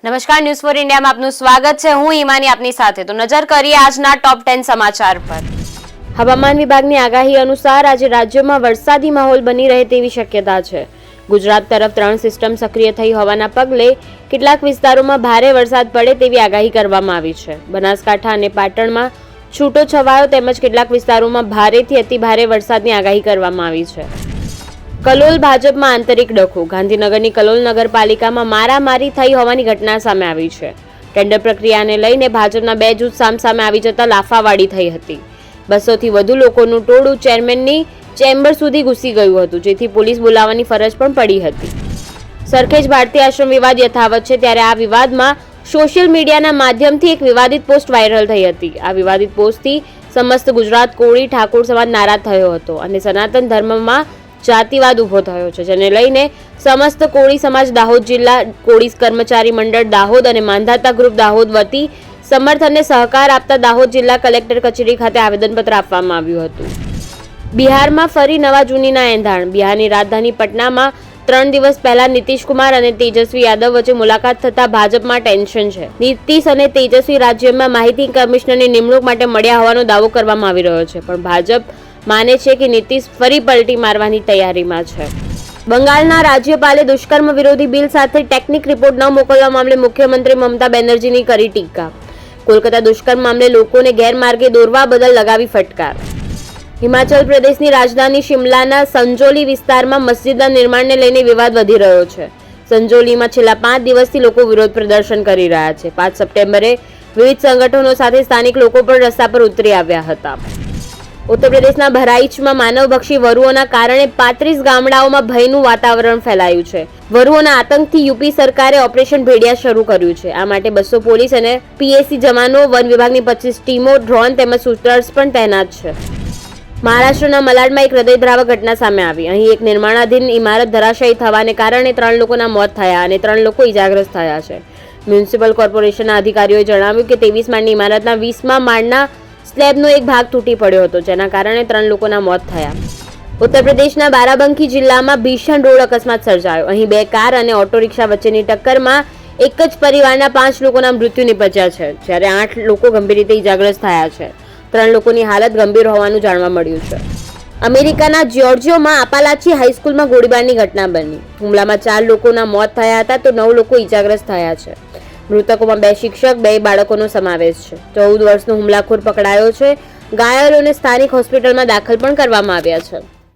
નમસ્કાર, news for ઇન્ડિયામાં આપનું સ્વાગત છે. હું ઈમાની આપની સાથે. તો નજર કરીએ આજના ટોપ 10 સમાચાર પર. હવામાન વિભાગની આગાહી અનુસાર આજે રાજ્યમાં વરસાદી માહોલ બની રહે તેવી શક્યતા છે. ગુજરાત તરફ 3 સિસ્ટમ સક્રિય થઈ હોવાના પગલે કેટલાક વિસ્તારોમાં ભારે વરસાદ પડે તેવી આગાહી કરવામાં આવી છે. બનાસકાંઠા અને પાટણમાં છૂટો છવાયો તેમજ કેટલાક વિસ્તારોમાં ભારેથી અતિભારે વરસાદની આગાહી કરવામાં આવી છે. કલોલ ભાજપમાં આંતરિક ડખો. ગાંધીનગરની કલોલ નગરપાલિકામાં મારામારી થઈ હોવાની ઘટના સામે આવી છે. ટેન્ડર પ્રક્રિયાને લઈને ભાજપના 2 જૂથ સામસામે આવી જતા લાફાવાડી થઈ હતી. 200થી વધુ લોકોનું ટોળું ચેરમેનની ચેમ્બર સુધી ઘૂસી ગયું હતું, જેથી પોલીસ બોલાવવાની ફરજ પણ પડી હતી. સરખેજ ભારતી આશ્રમ વિવાદ યથાવત છે, ત્યારે આ વિવાદમાં સોશિયલ મીડિયાના માધ્યમથી એક વિવાદિત પોસ્ટ વાયરલ થઈ હતી. આ વિવાદિત પોસ્ટથી સમસ્ત ગુજરાત કોળી ઠાકોર સમાજ નારાજ થયો હતો અને સનાતન ધર્મમાં જાતિવાદ ઉભો થયો છે, જેને લઈને સમસ્ત કોળી સમાજ દાહોદ જિલ્લા કોળી કર્મચારી મંડળ દાહોદ અને માંધાતા ગ્રુપ દાહોદ વતી સમર્થનને સહકાર આપતા દાહોદ જિલ્લા કલેક્ટર કચેરી ખાતે આવેદનપત્ર આપવામાં આવ્યું હતું. બિહારમાં ફરી નવા જૂનીના એંધાણ. બિહારની રાજધાની પટનામાં 3 દિવસ પહેલા નીતિશકુમાર અને તેજસ્વી યાદવ વચ્ચે મુલાકાત થતા ભાજપમાં ટેન્શન છે. નીતિશ અને તેજસ્વી રાજ્યમાં માહિતી કમિશનરની નિમણૂક માટે મળ્યા હોવાનો દાવો કરવામાં આવી રહ્યો છે, પણ ભાજપ માને છે કે નીતિશ ફરી પલટી મારવાની તૈયારીમાં છે. બંગાળના રાજ્યપાલે દુષ્કર્મ વિરોધી બિલ સાથે ટેકનિક રિપોર્ટ ન મોકલવા મામલે મુખ્યમંત્રી મમતા બેનર્જીની કરી ટીકા. કોલકાતા દુષ્કર્મ મામલે લોકોને ગેરમાર્ગે દોરવા બદલ લગાવી ફટકાર. હિમાચલ પ્રદેશની રાજધાની શિમલાના સંજોલી વિસ્તારમાં મસ્જિદના નિર્માણને લઈને વિવાદ વધી રહ્યો છે. સંજોલીમાં છેલ્લા 5 દિવસથી લોકો વિરોધ પ્રદર્શન કરી રહ્યા છે. 5 સપ્ટેમ્બરે વિવિધ સંગઠનો સાથે સ્થાનિક લોકો પણ રસ્તા પર ઉતરી આવ્યા હતા. ઉત્તર પ્રદેશના બહરાઇચમાં માનવભક્ષી વરુઓના કારણે 35 ગામડાઓમાં ભયનું વાતાવરણ ફેલાયું છે. વરુઓના આતંકથી યુપી સરકારે ઓપરેશન ભેડિયા શરૂ કર્યું છે. આ માટે 200 પોલીસ અને પીએસસી જવાનો, વન વિભાગની 25 ટીમો, ડ્રોન તેમજ શૂટર્સ પણ તૈનાત છે. મહારાષ્ટ્રના મલાડમાં એક હૃદયદ્રાવક ઘટના સામે આવી. અહીં એક નિર્માણાધીન ઇમારત ધરાશાયી થવાને કારણે 3 લોકોના મોત થયા અને 3 લોકો ઇજાગ્રસ્ત થયા છે. મ્યુનિસિપલ કોર્પોરેશનના અધિકારીઓએ જણાવ્યું કે 23 માળની ઇમારતના 20મા માળના સ્લેબનો એક ભાગ તૂટી પડ્યો હતો, જેના કારણે 3 લોકોના મોત થયા. ઉત્તર પ્રદેશના બારાબંકી જિલ્લામાં ભીષણ રોડ અકસ્માત સર્જાયો. અહીં 2 કાર અને ઓટો રિક્ષા વચ્ચેની ટક્કરમાં એક જ પરિવારના 5 લોકોના મૃત્યુ નિપજ્યા છે, જ્યારે 8 લોકો ગંભીર રીતે ઇજાગ્રસ્ત થયા છે. 3 લોકોની હાલત ગંભીર હોવાનું જાણવા મળ્યું છે. અમેરિકાના જ્યોર્જિયામાં અપાલાચી હાઈસ્કૂલમાં ગોળીબારની ઘટના બની. હુમલામાં 4 લોકોના મોત થયા હતા તો 9 લોકો ઇજાગ્રસ્ત થયા છે. મૃતકોમાં 2 શિક્ષક, 2 બાળકોનો સમાવેશ છે. 14 વર્ષનો હુમલાખોર પકડાયો છે. ઘાયલોને સ્થાનિક હોસ્પિટલમાં દાખલ પણ કરવામાં આવ્યા છે.